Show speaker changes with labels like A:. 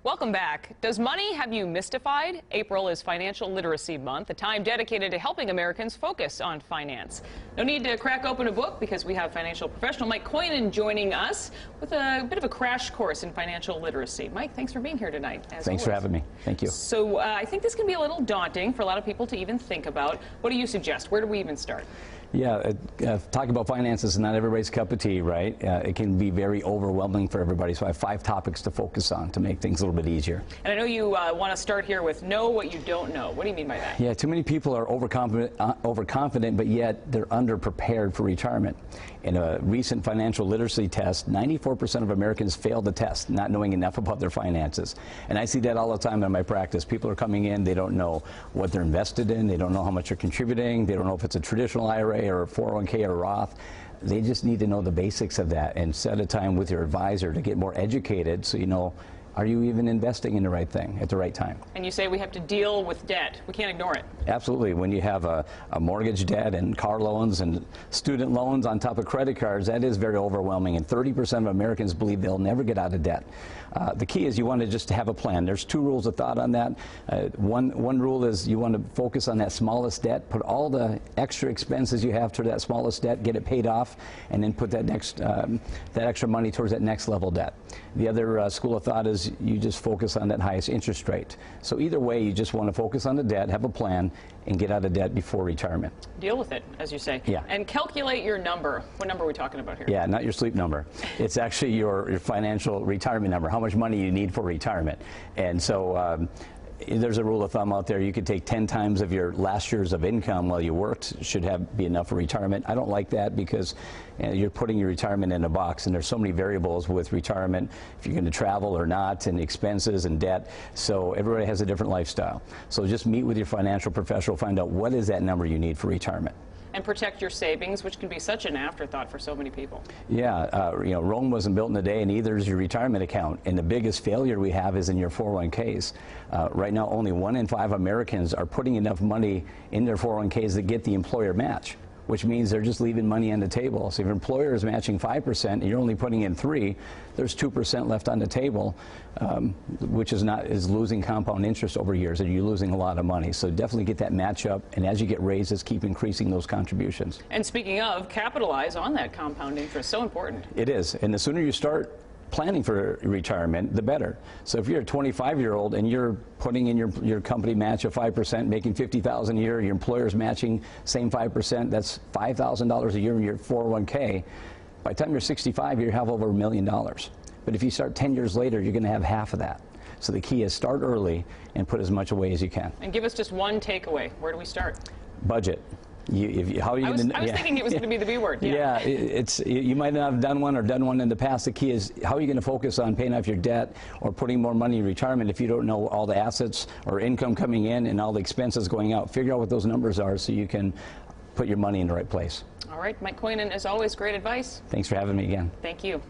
A: Welcome back. Does money have you mystified? April is Financial Literacy Month, a time dedicated to helping Americans focus on finance. No need to crack open a book because we have financial professional Mike Koinen joining us with a bit of a crash course in financial literacy. Mike, thanks for being here tonight.
B: Thanks for having me. Thank you.
A: So I think this can be a little daunting for a lot of people to even think about. What do you suggest? Where do we even start?
B: Yeah, talking about finances is not everybody's cup of tea, right? It can be very overwhelming for everybody, so I have 5 topics to focus on to make things a little bit easier.
A: And I know you want to start here with know what you don't know. What do you mean by that?
B: Yeah, too many people are overconfident, but yet they're underprepared for retirement. In a recent financial literacy test, 94% of Americans failed the test, not knowing enough about their finances. And I see that all the time in my practice. People are coming in, they don't know what they're invested in, they don't know how much they're contributing, they don't know if it's a traditional IRA or a 401k or Roth. They just need to know the basics of that and set a time with your advisor to get more educated so you know, are you even investing in the right thing at the right time? And
A: you say we have to deal with debt. We can't ignore it.
B: Absolutely. When you have a mortgage debt and car loans and student loans on top of credit cards, that is very overwhelming. And 30% of Americans believe they'll never get out of debt. The key is you want to just have a plan. There's 2 rules of thought on that. One rule is you want to focus on that smallest debt, put all the extra expenses you have to that smallest debt, get it paid off, and then put that extra money towards that next level debt. The other school of thought is you just focus on that highest interest rate. So either way, you just want to focus on the debt, have a plan, and get out of debt before retirement.
A: Deal with it, as you say.
B: Yeah.
A: And calculate your number. What number are we talking about here?
B: Yeah, not your sleep number. It's actually your financial retirement number, how much money you need for retirement. And so there's a rule of thumb out there. You could take 10 times of your last year's of income while you worked. Should be enough for retirement. I don't like that because you're putting your retirement in a box, and there's so many variables with retirement, if you're going to travel or not, and expenses and debt. So everybody has a different lifestyle. So just meet with your financial professional, find out what is that number you need for retirement.
A: And protect your savings, which can be such an afterthought for so many people.
B: Yeah, you know, Rome wasn't built in a day, and neither is your retirement account. And the biggest failure we have is in your 401ks. Right now, only 1 in 5 Americans are putting enough money in their 401ks to get the employer match, which means they're just leaving money on the table. So if your employer is matching 5% and you're only putting in 3%, there's 2% left on the table, which is losing compound interest over years, and you're losing a lot of money. So definitely get that match up, and as you get raises, keep increasing those contributions.
A: And speaking of, capitalize on that compound interest. So important.
B: It is, and the sooner you start planning for retirement, the better. So if you're a 25-year-old and you're putting in your company match of 5%, making $50,000 a year, your employer's matching same 5%, that's $5,000 a year in your 401k. By the time you're 65, you have over $1 million. But if you start 10 years later, you're going to have half of that. So the key is start early and put as much away as you can.
A: And give us just one takeaway. Where do we start?
B: Budget. I was
A: thinking it was going to be the B word.
B: Yeah, you might not have done one in the past. The key is how are you going to focus on paying off your debt or putting more money in retirement if you don't know all the assets or income coming in and all the expenses going out. Figure out what those numbers are so you can put your money in the right place.
A: All right, Mike Koinen, as always, great advice.
B: Thanks for having me again.
A: Thank you.